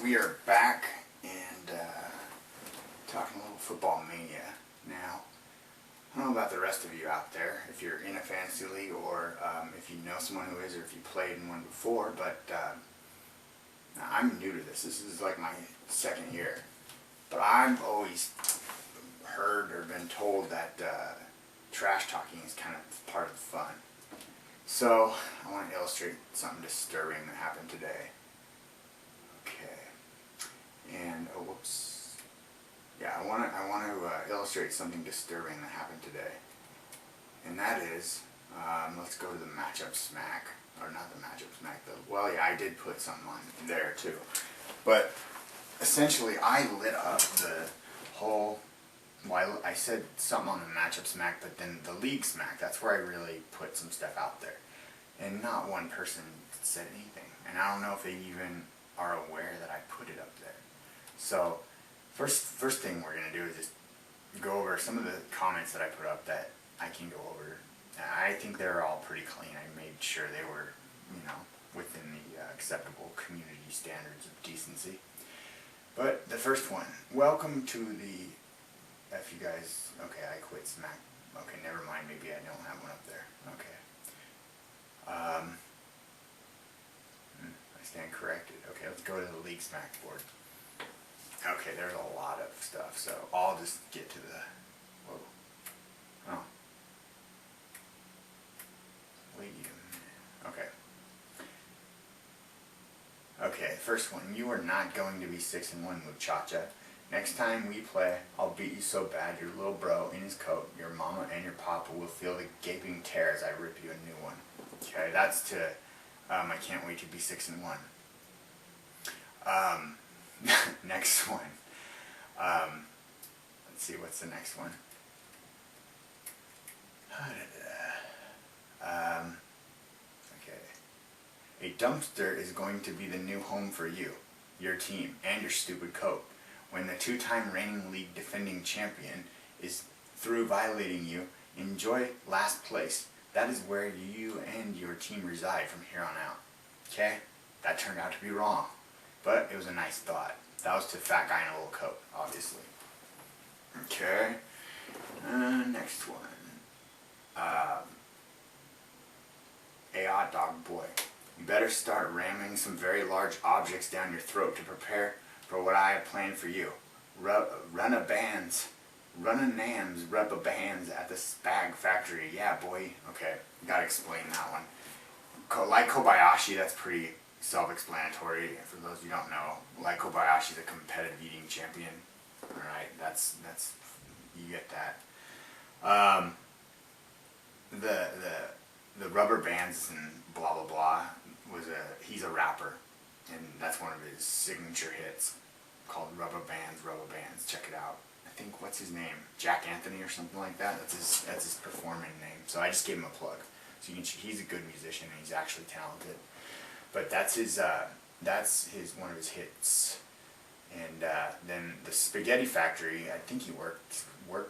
we are back and talking a little football mania now. I don't know about the rest of you out there, if you're in a fantasy league or if you know someone who is, or if you played in one before, but I'm new to this. This is like my second year. But I've always heard or been told that trash talking is kind of part of the fun. So I want to illustrate something disturbing that happened today. Okay. And oh, whoops. Yeah, I want to illustrate something disturbing that happened today. And that is, let's go to the matchup smack, or not the matchup smack though. Well, yeah, I did put something on there too. But essentially, I lit up the whole. Well, I said something on the matchup smack, but then the league smack. That's where I really put some stuff out there, and not one person said anything. And I don't know if they even are aware that I put it up there. So, first thing we're gonna do is just go over some of the comments that I put up that I can go over. I think they're all pretty clean. I made sure they were, within the acceptable community standards of decency. But the first one, welcome to the. If you guys, okay, I quit smack. Okay, never mind. Maybe I don't have one up there. Okay. I stand corrected. Okay, let's go to the league smack board. Okay, there's a lot of stuff, so I'll just get to the. Whoa. Oh. Wait a minute. Okay. Okay, first one. You are not going to be 6-1, muchacha. Next time we play, I'll beat you so bad your little bro in his coat, your mama and your papa will feel the gaping tear as I rip you a new one. Okay, that's to, I can't wait to be 6-1. Next one. Let's see, what's the next one? Okay. A dumpster is going to be the new home for you, your team, and your stupid coat. When the two-time reigning league defending champion is through violating you, enjoy last place. That is where you and your team reside from here on out. Okay? That turned out to be wrong. But it was a nice thought. That was to fat guy in a little coat, obviously. Okay. Next one. A hot dog boy. You better start ramming some very large objects down your throat to prepare for what I have planned for you. Run a nams, rep a bands at the Spag factory. Yeah, boy. Okay, gotta explain that one. Like Kobayashi, that's pretty self-explanatory. For those who don't know, like Kobayashi is a competitive eating champion. All right, that's you get that. The rubber bands and blah blah blah he's a rapper. And that's one of his signature hits called Rubber Bands. Check it out. I think, what's his name? Jack Anthony or something like that. That's his performing name. So I just gave him a plug. So he's a good musician and he's actually talented. But that's one of his hits. And then the Spaghetti Factory, I think he worked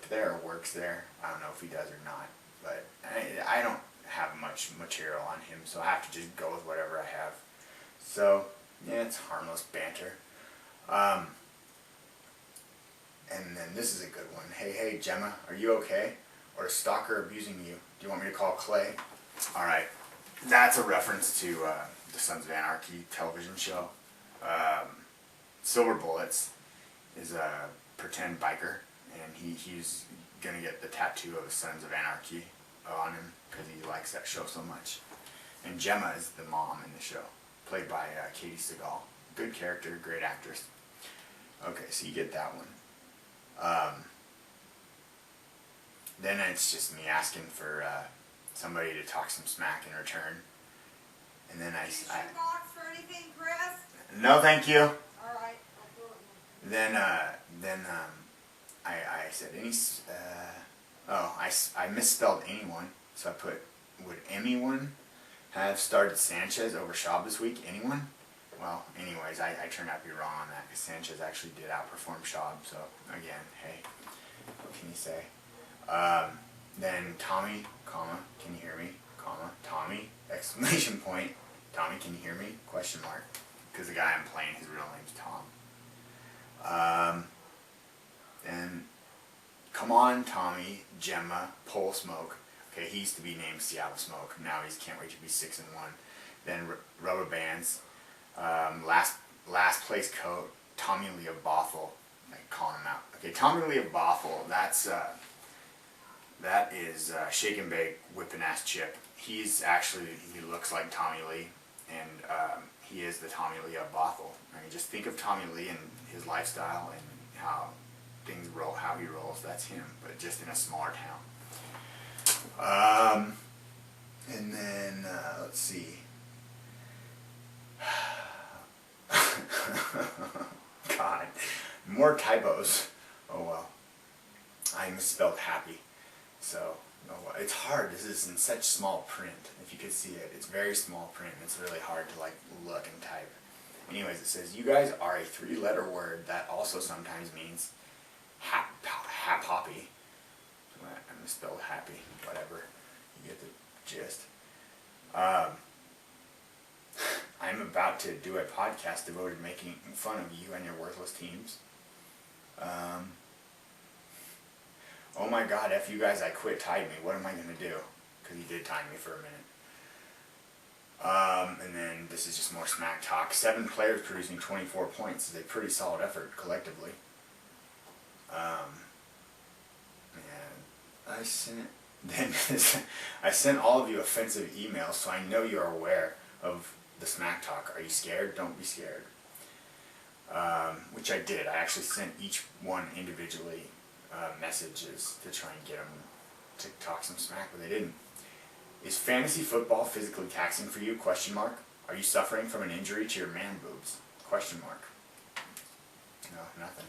there or works there. I don't know if he does or not. But I don't have much material on him, so I have to just go with whatever I have. So yeah, it's harmless banter. And then this is a good one. Hey, Gemma, are you okay? Or is Stalker abusing you? Do you want me to call Clay? Alright, that's a reference to the Sons of Anarchy television show. Silver Bullets is a pretend biker, and he's going to get the tattoo of the Sons of Anarchy on him because he likes that show so much. And Gemma is the mom in the show, played by Katie Seagal. Good character, great actress. Okay, so you get that one. Then it's just me asking for somebody to talk some smack in return. And then I box for anything, Chris? No, thank you. All right. Then I said any. I misspelled anyone, so I put, would anyone have started Sanchez over Schaub this week? Anyone? Well, anyways, I turned out to be wrong on that because Sanchez actually did outperform Schaub. So again, hey, what can you say? Then Tommy, comma, can you hear me? Comma, Tommy, exclamation point. Tommy, can you hear me? Question mark. because the guy I'm playing, his real name's Tom. And come on, Tommy, Gemma, Pole Smoke. Okay, he used to be named Seattle Smoke. Now he can't wait to be 6-1. Then Rubber Bands. Last place coat, Tommy Leah Bothell. Like calling him out. Okay, Tommy Leah Bothell. That is Shake and Bake Whippin' Ass Chip. He looks like Tommy Lee, and he is the Tommy Lee of Bothell. I mean, just think of Tommy Lee and his lifestyle and how things roll, how he rolls. That's him, but just in a smaller town. And then let's see. God, more typos. Oh well. I misspelled happy. So, it's hard. This is in such small print. If you could see it, it's very small print. It's really hard to like look and type. Anyways, it says, you guys are a 3-letter word that also sometimes means poppy. I misspelled happy. Whatever. You get the gist. I'm about to do a podcast devoted to making fun of you and your worthless teams. Oh my god, F you guys, I quit, tied me. What am I going to do? Because he did tie me for a minute. And then this is just more smack talk. 7 players producing 24 points is a pretty solid effort collectively. And I sent all of you offensive emails, so I know you are aware of the smack talk. Are you scared? Don't be scared. Which I did. I actually sent each one individually messages to try and get them to talk some smack, but they didn't. Is fantasy football physically taxing for you? Question mark. Are you suffering from an injury to your man boobs? Question mark. No, nothing.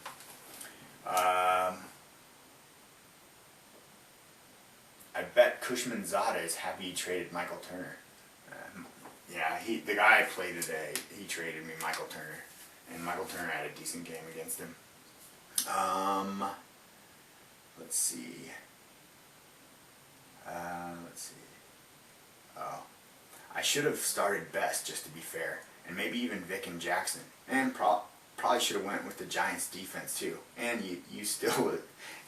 I bet Cushman Zada is happy he traded Michael Turner. Yeah, the guy I played today, he traded me Michael Turner, and Michael Turner had a decent game against him. Let's see. Oh, I should have started Best just to be fair, and maybe even Vic and Jackson, and probably should have went with the Giants defense too. And you still would,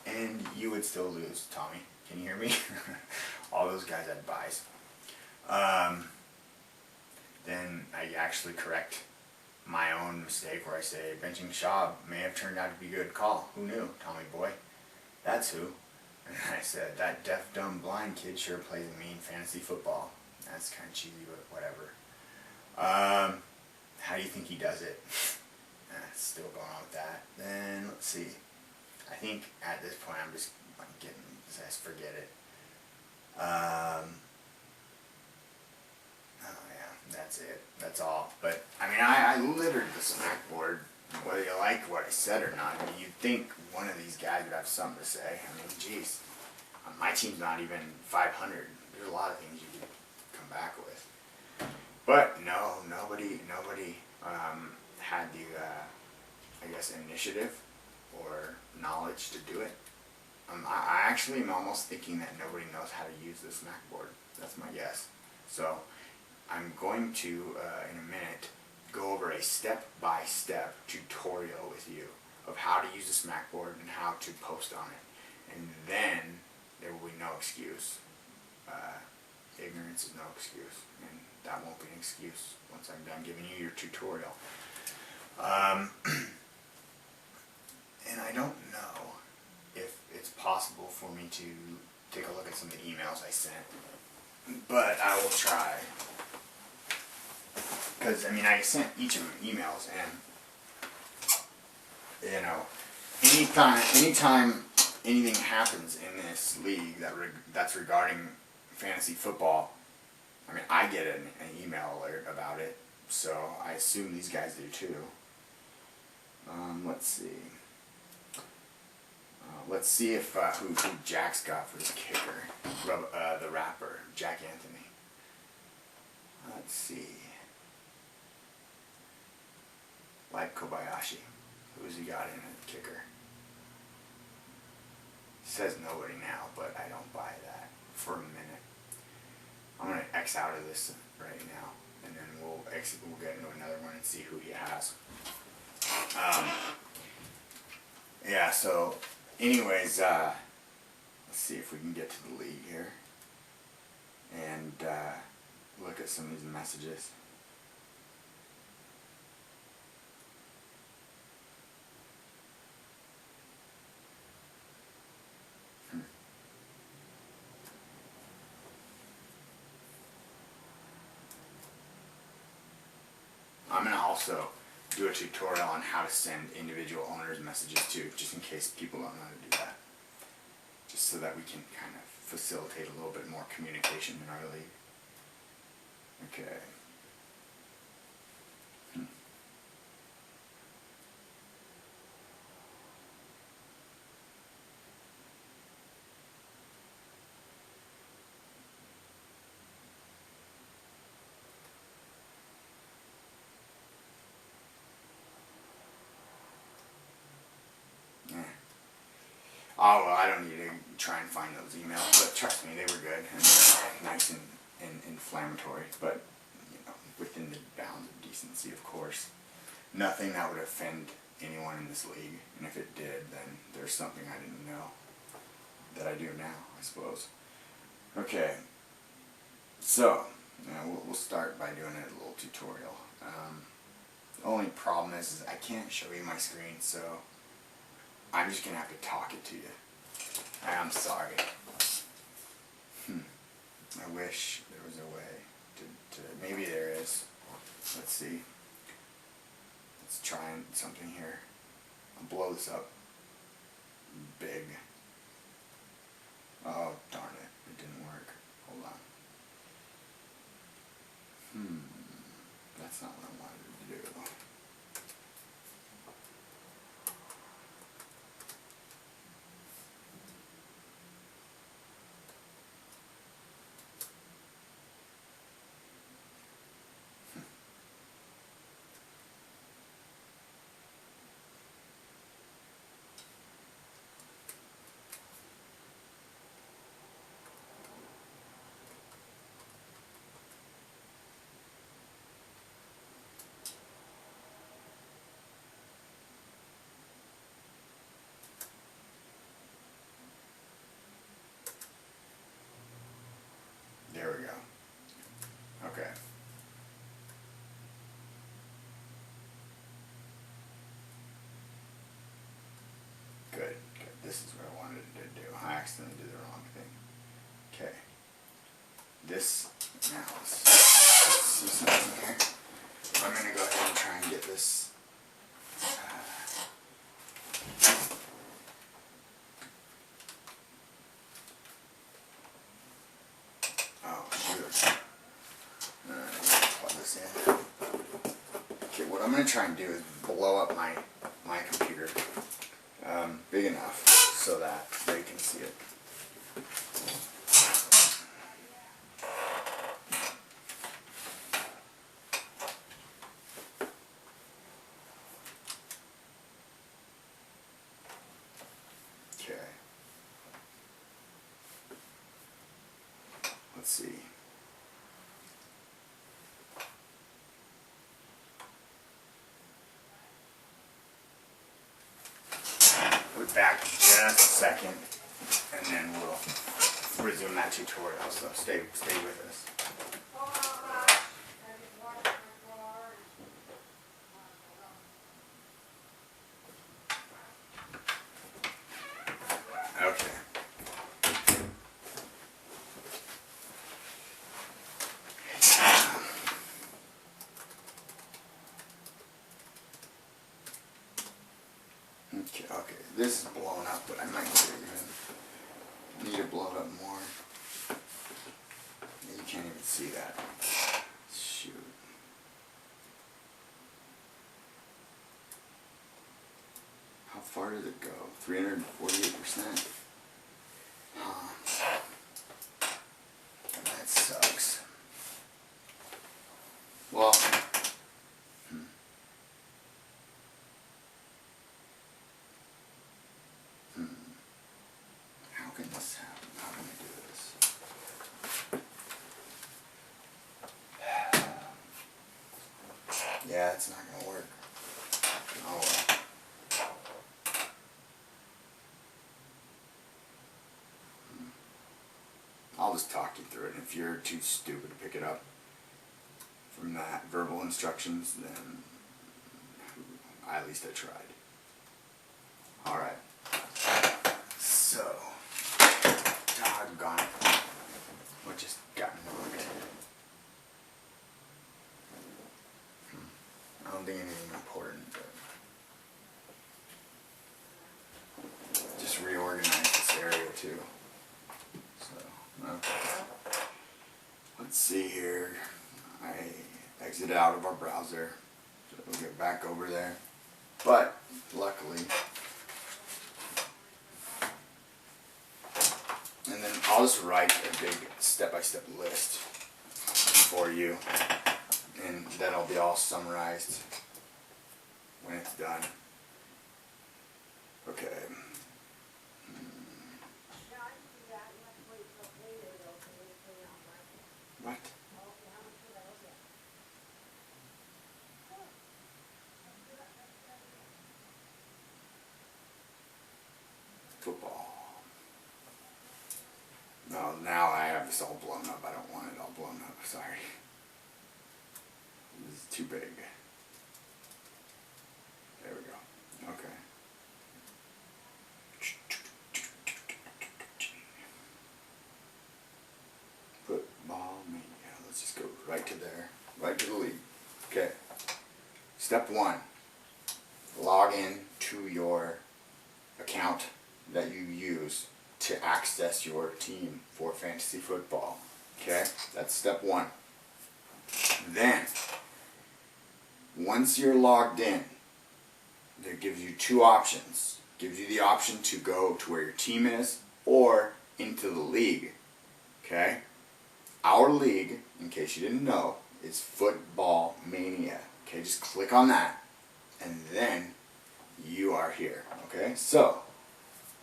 and you would still lose, Tommy. Can you hear me? All those guys had buys. Then I actually correct my own mistake where I say benching Schaub may have turned out to be a good call. Who knew, Tommy boy? That's who. And I said, that deaf, dumb, blind kid sure plays a mean fantasy football. That's kind of cheesy, but whatever. How do you think he does it? Still going on with that. Then, let's see. I think at this point I'm just getting, just forget it. Oh yeah, that's it. That's all. But, I mean, I littered the smack board, whether you like what I said or not. I mean, you'd think one of these guys would have something to say. I mean, geez. My team's not even 500. There's a lot of things you could come back with. But, no, nobody had the, I guess, initiative or knowledge to do it. I actually am almost thinking that nobody knows how to use the smack board. That's my guess. So, I'm going to, in a minute, go over a step-by-step tutorial with you of how to use the smack board and how to post on it. And then there will be no excuse. Ignorance is no excuse. And that won't be an excuse once I'm done giving you your tutorial. And I don't know if it's possible for me to take a look at some of the emails I sent, but I will try. Because, I mean, I sent each of them emails, and, you know, anytime anything happens in this league that's regarding fantasy football, I mean, I get an email alert about it, so I assume these guys do too. Let's see. Let's see if who Jack's got for his kicker, the rapper, Jack Anthony. Let's see. Like Kobayashi. Who's he got in at kicker? Says nobody now, but I don't buy that for a minute. I'm going to X out of this right now, and then we'll we'll get into another one and see who he has. Yeah, so anyways, let's see if we can get to the league here and look at some of these messages. I'm going to also do a tutorial on how to send individual owners messages too, just in case people don't know how to do that. Just so that we can kind of facilitate a little bit more communication in our league. Okay. Oh, well, I don't need to try and find those emails, but trust me, they were good and nice and inflammatory, but, you know, within the bounds of decency, of course. Nothing that would offend anyone in this league, and if it did, then there's something I didn't know that I do now, I suppose. Okay, so, we'll start by doing a little tutorial. The only problem is I can't show you my screen, so I'm just going to have to talk it to you. I'm sorry. I wish there was a way to maybe there is. Let's see. Let's try something here. I'll blow this up big. Oh, darn it. It didn't work. Hold on. That's not what I wanted to do. There we go. Okay. Good, good. This is what I wanted to do. I accidentally did the wrong thing. Okay. This, now let's see something here. I'm going to go ahead and try and get this. Oh, shoot. Plug this in. Okay, what I'm going to try and do is blow up my computer big enough so that they can see it. Okay. Let's see. We'll be back in just a second, and then we'll resume that tutorial, so stay with us. Okay. Okay, this is blown up, but I might need to blow it up more. You can't even see that. Shoot. How far did it go? 348%. Huh. That sucks. Well, how can this happen? How can I do this? Yeah, it's not gonna work. Oh well. I'll just talk you through it. If you're too stupid to pick it up from that verbal instructions, then at least I tried. Alright. So, doggone it. What just got knocked? I don't think anything important, but just reorganize this area too. So, okay. Let's see here. I exited out of our browser, so we'll get back over there. But luckily, and then I'll just write a big step-by-step list for you, and that'll be all summarized when it's done. Okay. What? Football. No, now I have this all blown up. I don't want it all blown up. Sorry. This is too big. There we go. Okay. Football mania. Let's just go right to there. Right to the league. Okay. Step 1. Log in to your account that you use to access your team for fantasy football. Okay? That's step 1. Then, once you're logged in, it gives you 2 options. It gives you the option to go to where your team is or into the league. Okay? Our league, in case you didn't know, is Football Mania. Okay, just click on that and then you are here. Okay? So,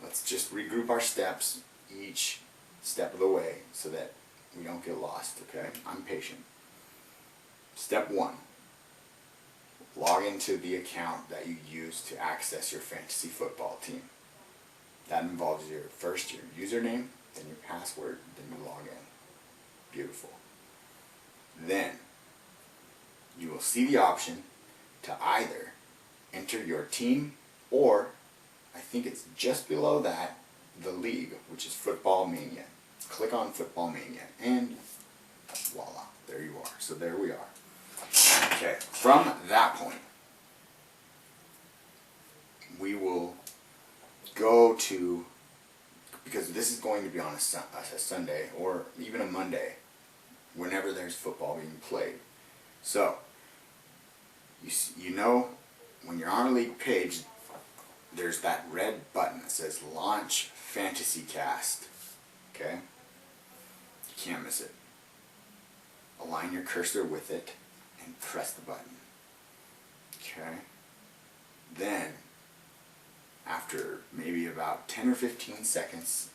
let's just regroup our steps each step of the way so that we don't get lost. Okay? I'm patient. Step 1. Log into the account that you use to access your fantasy football team. That involves your username, then your password, then you log in. Beautiful. Then you will see the option to either enter your team or, I think it's just below that, the league, which is Football Mania. Click on Football Mania and voila, there you are. So there we are. Okay, from that point, we will go to, because this is going to be on a Sunday or even a Monday, whenever there's football being played. So, you know, when you're on a league page, there's that red button that says Launch Fantasy Cast. Okay? You can't miss it. Align your cursor with it and press the button. Okay? Then, after maybe about 10 or 15 seconds,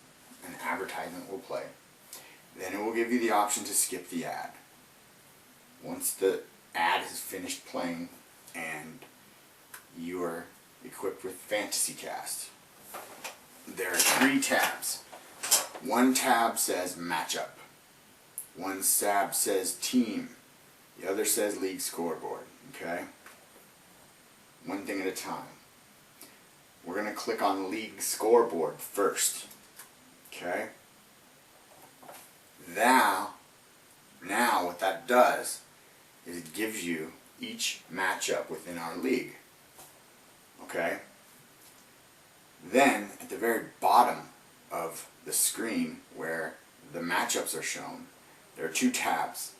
an advertisement will play. Then it will give you the option to skip the ad. Once the ad has finished playing and you are equipped with Fantasy Cast, there are 3 tabs. One tab says Matchup. One tab says Team. The other says League Scoreboard. Okay? One thing at a time. We're going to click on League Scoreboard first. Okay? Now what that does is it gives you each matchup within our league. Okay? Then, at the very bottom of the screen where the matchups are shown, there are 2 tabs.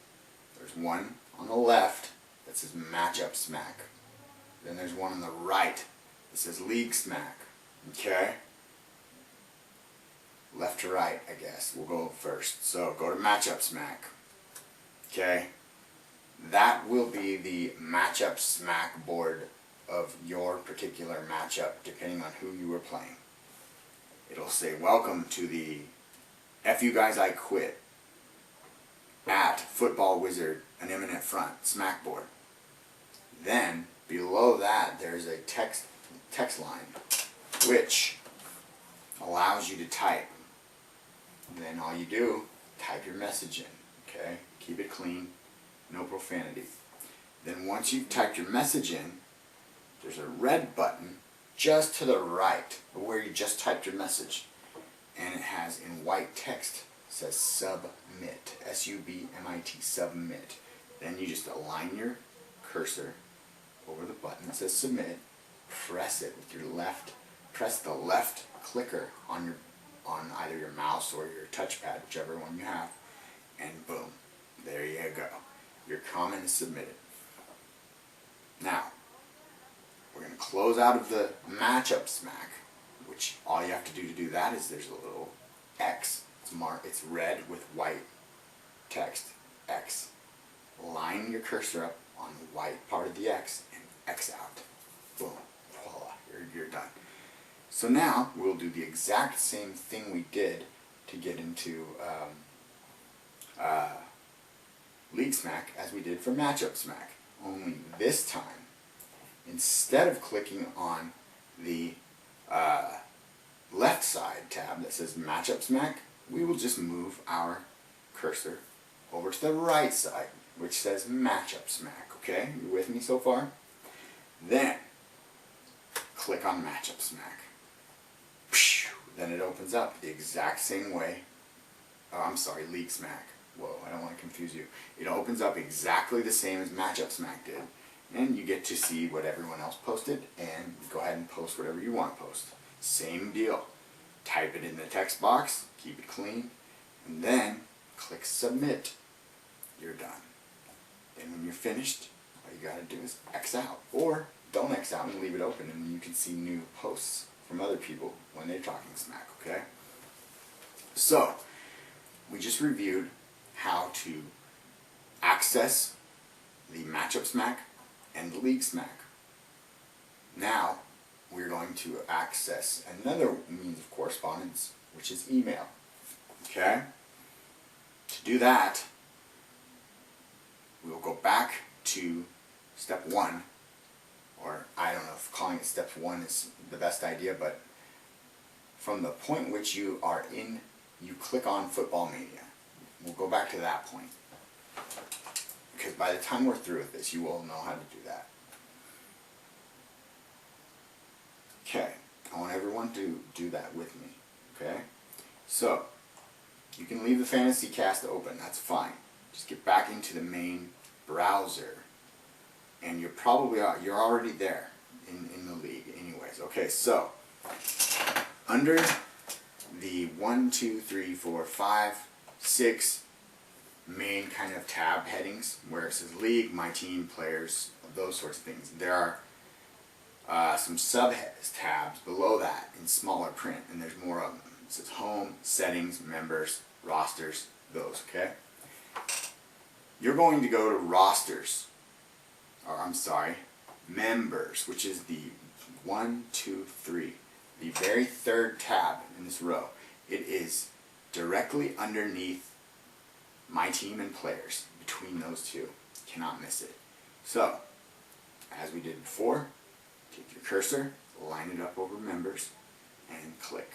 There's one on the left that says Matchup Smack. Then there's one on the right that says League Smack. Okay? Left to right, I guess. We'll go first. So, go to Matchup Smack. Okay? That will be the Matchup Smack board of your particular matchup, depending on who you were playing. It'll say, welcome to the F you guys I quit at Football Wizard, an imminent front, smack board. Then below that there's a text line which allows you to type. Then all you do, type your message in, okay? Keep it clean, no profanity. Then once you've typed your message in, there's a red button just to the right of where you just typed your message. And it has in white text, says submit, S-U-B-M-I-T, submit. Then you just align your cursor over the button that says submit, press it with your left, press the left clicker on either your mouse or your touchpad, whichever one you have, and boom, there you go. Your comment is submitted. Now, we're going to close out of the matchup smack, which all you have to do that is there's a little X. It's red with white text, X. Line your cursor up on the white part of the X and X out. Boom, voila, you're done. So now we'll do the exact same thing we did to get into League Smack as we did for Matchup Smack. Only this time, instead of clicking on the left side tab that says Matchup Smack, we will just move our cursor over to the right side, which says Matchup Smack. Okay, you with me so far? Then click on Matchup Smack. Then it opens up the exact same way. Oh, I'm sorry, League Smack. Whoa, I don't want to confuse you. It opens up exactly the same as Matchup Smack did. And you get to see what everyone else posted, and go ahead and post whatever you want to post. Same deal. Type it in the text box, keep it clean, and then click submit. You're done. And when you're finished, all you gotta do is X out. Or don't X out and leave it open, and you can see new posts from other people when they're talking smack, okay? So, we just reviewed how to access the matchup smack and the league smack. Now, we're going to access another means of correspondence, which is email, okay? To do that, we'll go back to step 1, or I don't know if calling it step 1 is the best idea, but from the point which you are in, you click on Football Mania. We'll go back to that point, because by the time we're through with this, you will know how to do that. Okay, I want everyone to do that with me, okay? So, you can leave the Fantasy Cast open, that's fine. Just get back into the main browser, and you're already there in the league anyways. Okay, so, under the 1, 2, 3, 4, 5, 6 main kind of tab headings, where it says league, my team, players, those sorts of things, there are some sub-tabs below that in smaller print, and there's more of them. It says home, settings, members, rosters, those, okay? You're going to go to rosters, or I'm sorry, members, which is the 1, 2, 3, the very third tab in this row. It is directly underneath my team and players, between those two. Cannot miss it. So, as we did before, take your cursor, line it up over members, and click.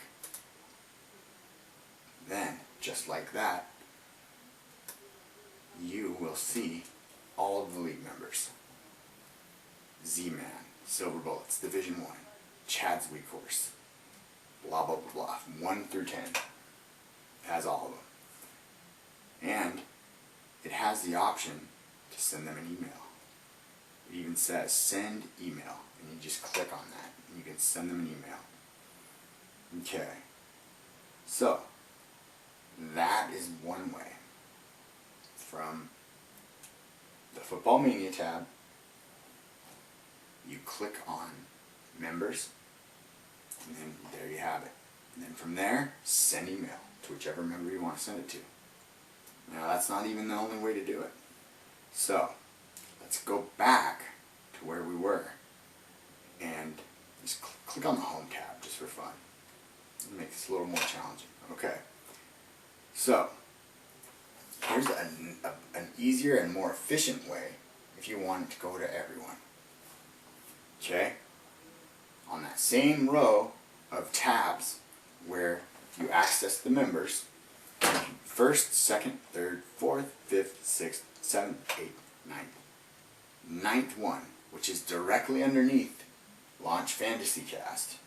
Then, just like that, you will see all of the league members. Z-Man, Silver Bullets, Division 1, Chad's Week Horse, blah blah blah blah, 1 through 10. It has all of them. And it has the option to send them an email. It even says send email, and you just click on that and you can send them an email. Okay, so that is one way. From the Football Mania tab, you click on members, and then there you have it. And then from there, send email to whichever member you want to send it to. Now that's not even the only way to do it. So, let's go back to where we were and just click on the home tab just for fun. It'll make this a little more challenging. Okay. So, here's an easier and more efficient way if you want it to go to everyone. Okay? On that same row of tabs where you access the members, first, second, third, fourth, fifth, sixth, seventh, eighth, ninth. Ninth one, which is directly underneath Launch Fantasy Cast,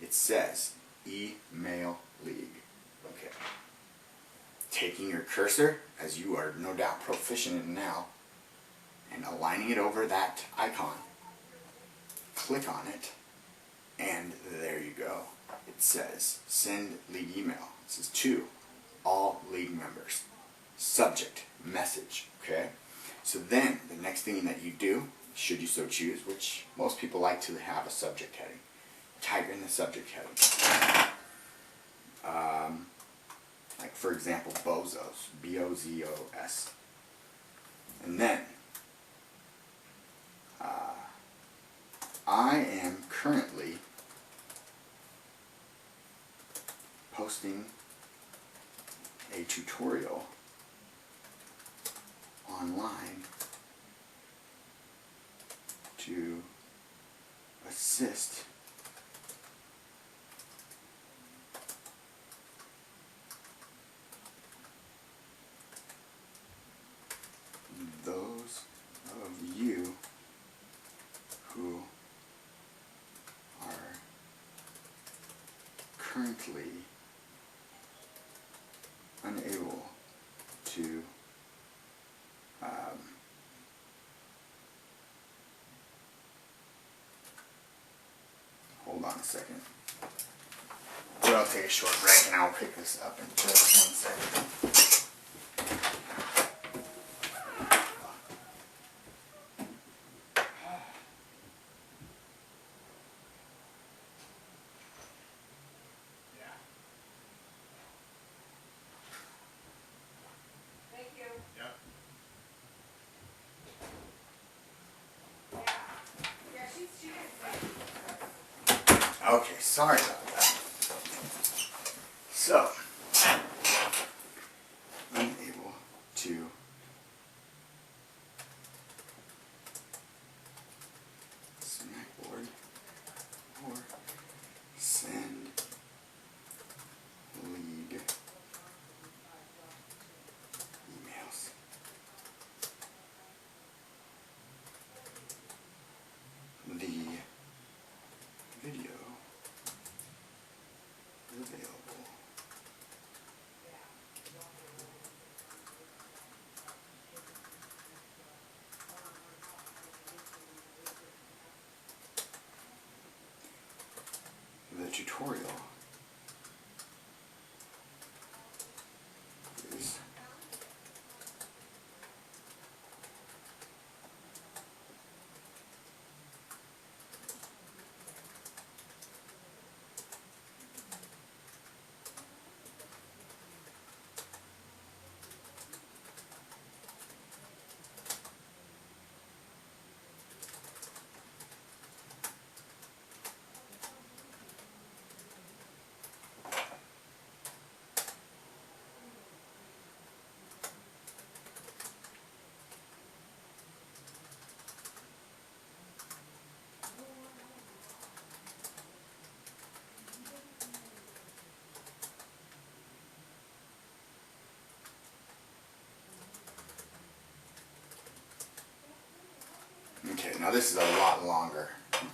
it says Email League. Okay. Taking your cursor, as you are no doubt proficient in now, and aligning it over that icon, click on it, and there you go. It says Send League Email. It says to all league members. Subject, message, okay? So then, the next thing that you do, should you so choose, which most people like to have a subject heading, type in the subject heading. Like for example, Bozos, B-O-Z-O-S. And then, I am currently posting a tutorial online to assist those of you who are currently unable to hold on a second. We'll take a short break and I'll pick this up in just 1 second. Thank you. Yep. Yeah, she didn't say. Okay, sorry about that. So, unable to smackboard or send league emails. The video is available the tutorial is okay. Now this is a lot longer,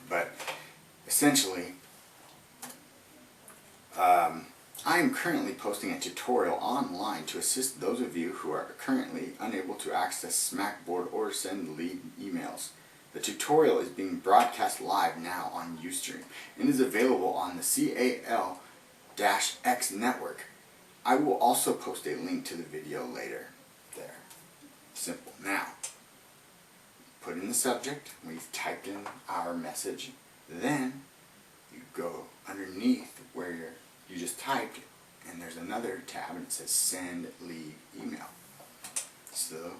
but essentially, I am currently posting a tutorial online to assist those of you who are currently unable to access Smackboard or send lead emails. The tutorial is being broadcast live now on Ustream and is available on the CAL-X network. I will also post a link to the video later. There. Simple. Now, put in the subject, we've typed in our message, then you go underneath where you just typed, and there's another tab and it says Send Lead Email. So,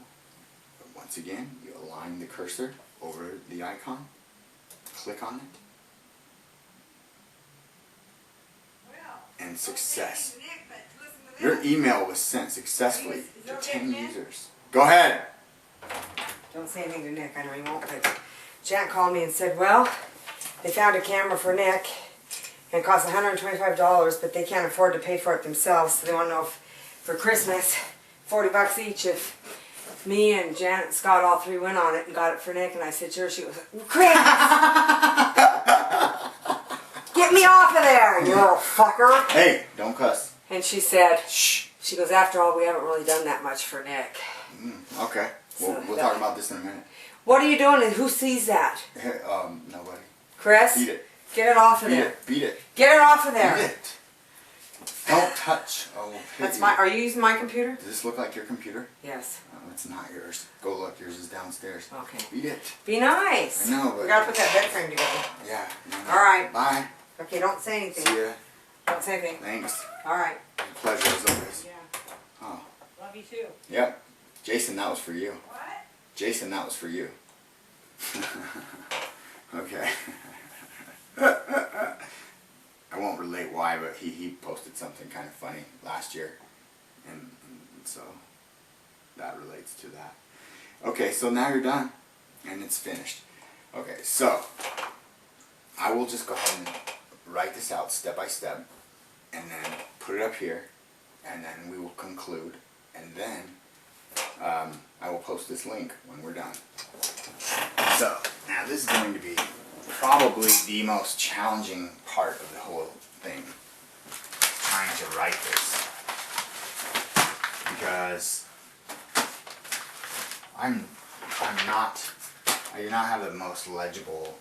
once again, you align the cursor over the icon, click on it, and success. Your email was sent successfully to 10 users. Go ahead! Don't say anything to Nick, I know he won't, but Jan called me and said, well, they found a camera for Nick, and it costs $125, but they can't afford to pay for it themselves, so they want to know if, for Christmas, $40 each, if me and Janet and Scott all three went on it and got it for Nick. And I said, sure. She goes, Chris! Get me off of there, you little fucker! Hey, don't cuss. And she said, Shh. she goes, after all, we haven't really done that much for Nick. Okay. We'll talk about this in a minute. What are you doing, and who sees that? Hey, nobody. Chris? Beat it. Get it off of Beat there. it. Beat it. Get it off of there. Beat it. Don't touch. Oh, That's my. Are you using my computer? Does this look like your computer? Yes. It's not yours. Go look. Yours is downstairs. Okay. Beat it. Be nice. I know, but We gotta put that bed frame together. yeah. All right. Bye. Okay. Don't say anything. See ya. Don't say anything. Thanks. All right. Pleasure as always. Yeah. Oh. Love you too. Yep. Jason, that was for you. What? Jason, that was for you. Okay. I won't relate why, but he posted something kind of funny last year, and so that relates to that. Okay, so now you're done, and it's finished. Okay, so I will just go ahead and write this out step by step, and then put it up here, and then we will conclude, and then I will post this link when we're done. So, now this is going to be probably the most challenging part of the whole thing, trying to write this, because I do not have the most legible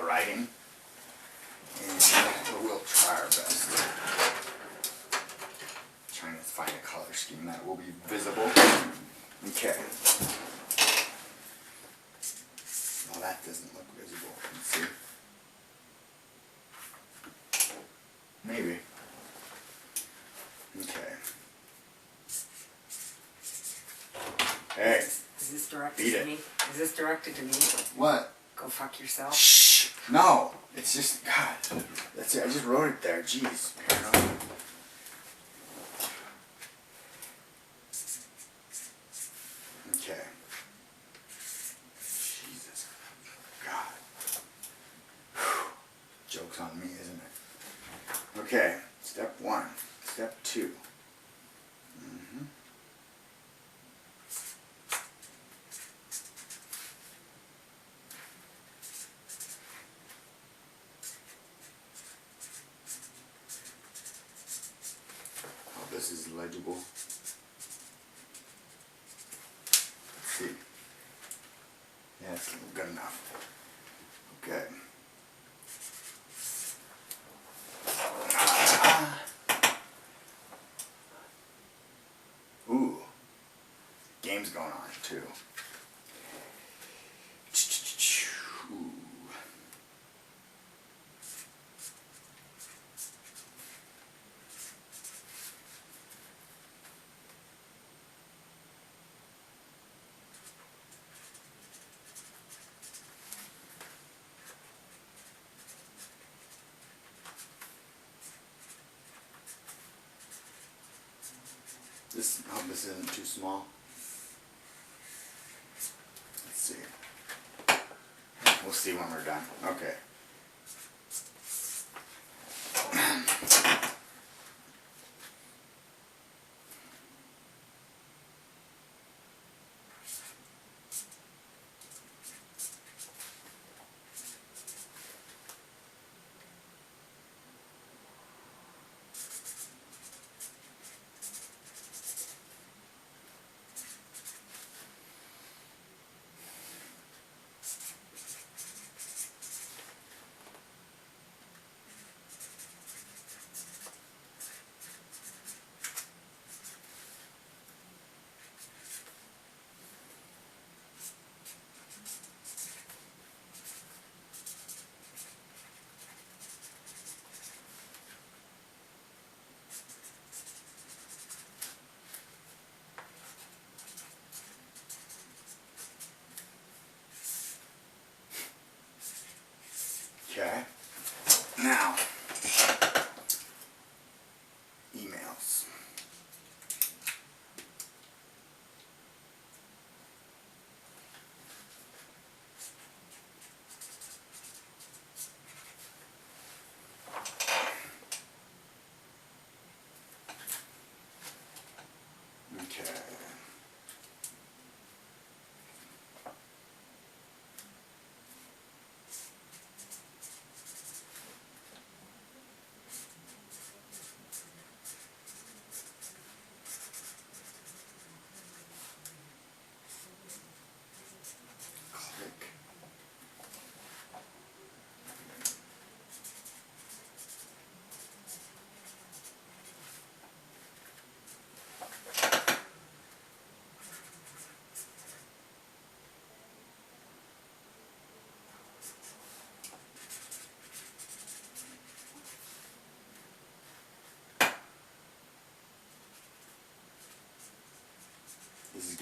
writing, and we'll try our best. Trying to find a color scheme that will be visible. Okay. Well, that doesn't look visible. Let's see. Maybe. Okay. Hey. Is this directed Beat to it. me? Is this directed to me? What? Go fuck yourself. Shh. No. It's just, God. That's it. I just wrote it there. Jeez. Paranoid. Okay. Jesus. God. Whew. Joke's on me, isn't it? Okay. Step one. Step two. Oh, this is legible. Let's see. Yeah, it's good enough. Okay. Ooh. Game's going on too. Ooh. I hope this isn't too small. Let's see. We'll see when we're done. Okay.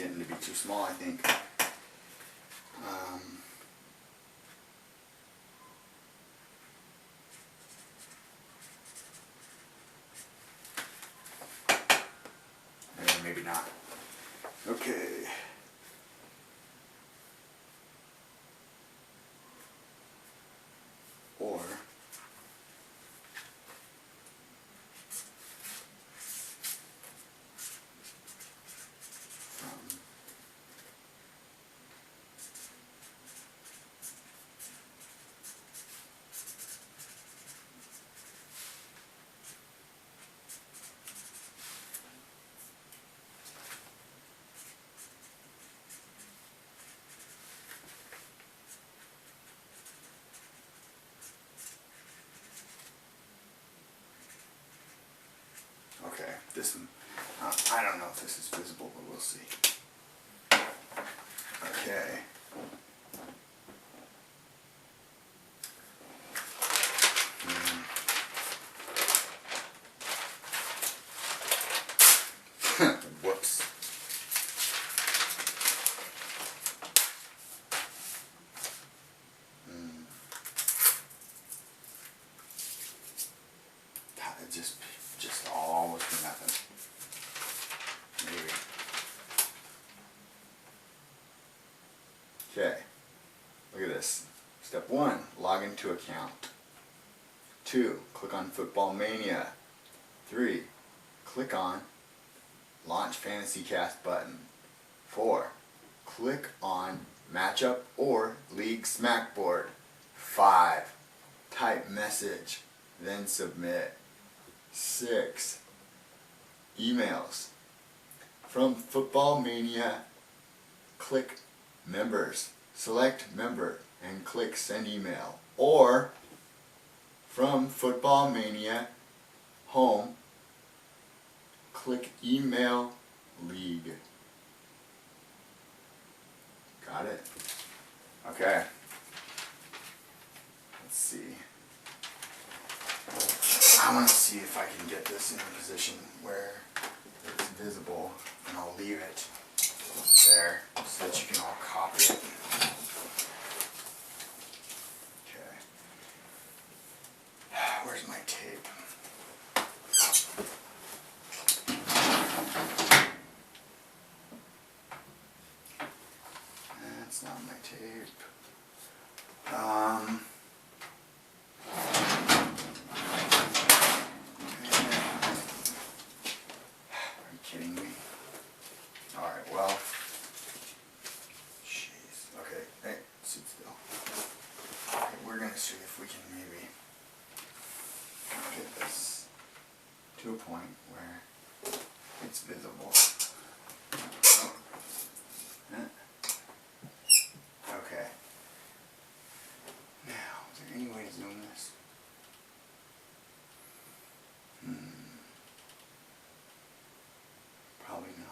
getting to be too small, I think. Maybe not. Okay. Or from okay, this one, I don't know if this is visible, but we'll see. Okay. Whoops. It just almost for nothing. Maybe. Okay. Look at this. Step 1, log into account. 2, click on Football Mania. 3, click on Launch Fantasy Cast button. 4, click on Matchup or League Smackboard. 5, type message, then submit. 6, emails. From Football Mania, click Members. Select Member and click Send Email. Or from Football Mania, Home, click Email League. Got it? Okay. Let's see. I want to see if I can get this in a position where it's visible, and I'll leave it there so that you can all copy it. Okay. Where's my tape? That's not my tape. Are you kidding me? Alright, well. Jeez. Okay, hey, sit still. Okay, we're gonna see if we can maybe get this to a point where it's visible. Okay. Now, is there any way to zoom this? Probably not.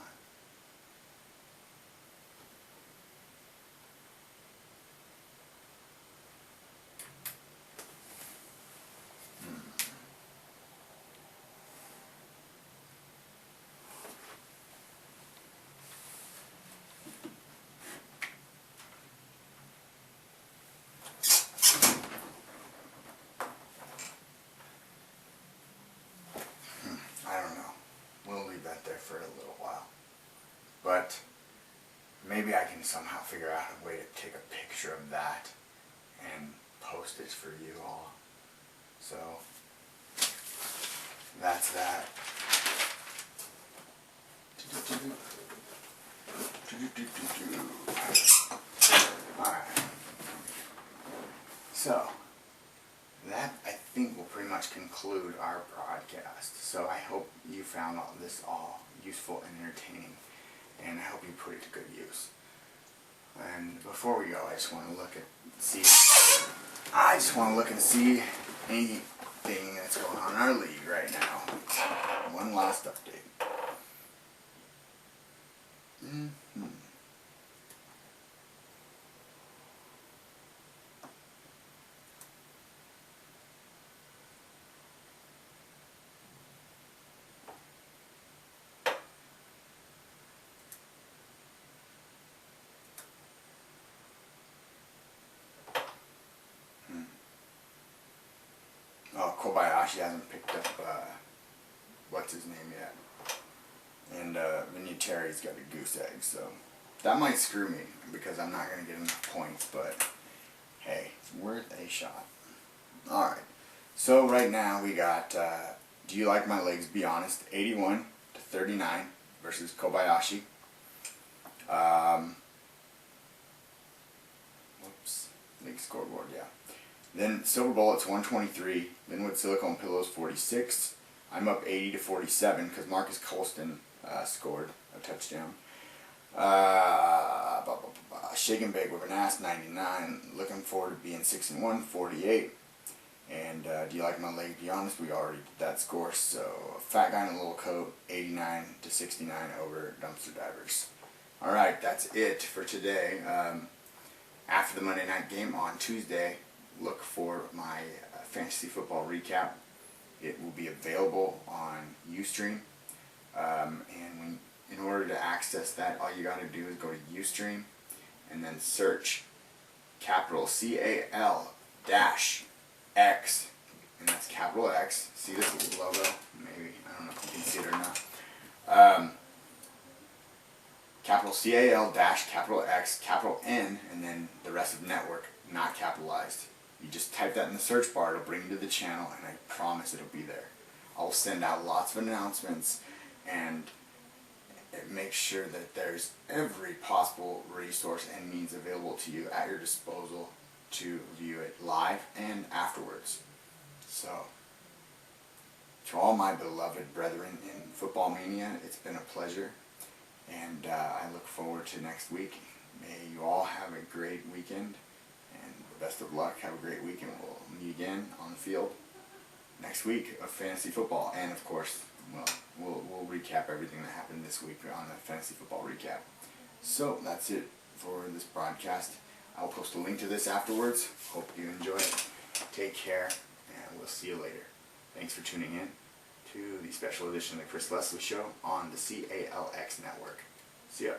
I don't know. We'll leave that there for a little while. But maybe I can somehow figure out a way to take a picture of that and post it for you all. So that's that. Alright. So that, I think, will pretty much conclude our broadcast. So I hope you found all this all useful and entertaining, and I hope you put it to good use. And before we go, I just want to look and see anything that's going on in our league right now. One last update. Kobayashi hasn't picked up what's his name yet, and Vinatieri's got a goose egg, so that might screw me because I'm not gonna get enough points. But hey, it's worth a shot. All right. So right now we got. Do you like my legs? Be honest. 81-39 versus Kobayashi. Whoops. League scoreboard. Yeah. Then Silver Bullets 123. Linwood Silicone Pillows 46. I'm up 80-47 because Marcus Colston scored a touchdown. Shake and Bake with an Ass 99. Looking forward to being 6-1 48. And do you like my leg? Be honest, we already did that score. So Fat Guy in a Little Coat 89-69 over Dumpster Divers. All right, that's it for today. After the Monday night game on Tuesday, look for my fantasy football recap. It will be available on Ustream. And in order to access that, all you got to do is go to Ustream and then search capital CAL-X, and that's capital X. See this little logo? Maybe, I don't know if you can see it or not. Capital CAL-capital X, capital N, and then the rest of network, not capitalized. You just type that in the search bar, it'll bring you to the channel, and I promise it'll be there. I'll send out lots of announcements, and make sure that there's every possible resource and means available to you at your disposal to view it live and afterwards. So, to all my beloved brethren in Football Mania, it's been a pleasure, and I look forward to next week. May you all have a great weekend, and the best of luck. Have a great weekend. We'll meet again on the field next week of fantasy football, and of course, we'll recap everything that happened this week on the fantasy football recap. So that's it for this broadcast. I'll post a link to this afterwards. Hope you enjoy it. Take care, and we'll see you later. Thanks for tuning in to the special edition of the Chris Leslie Show on the CALX network. See ya.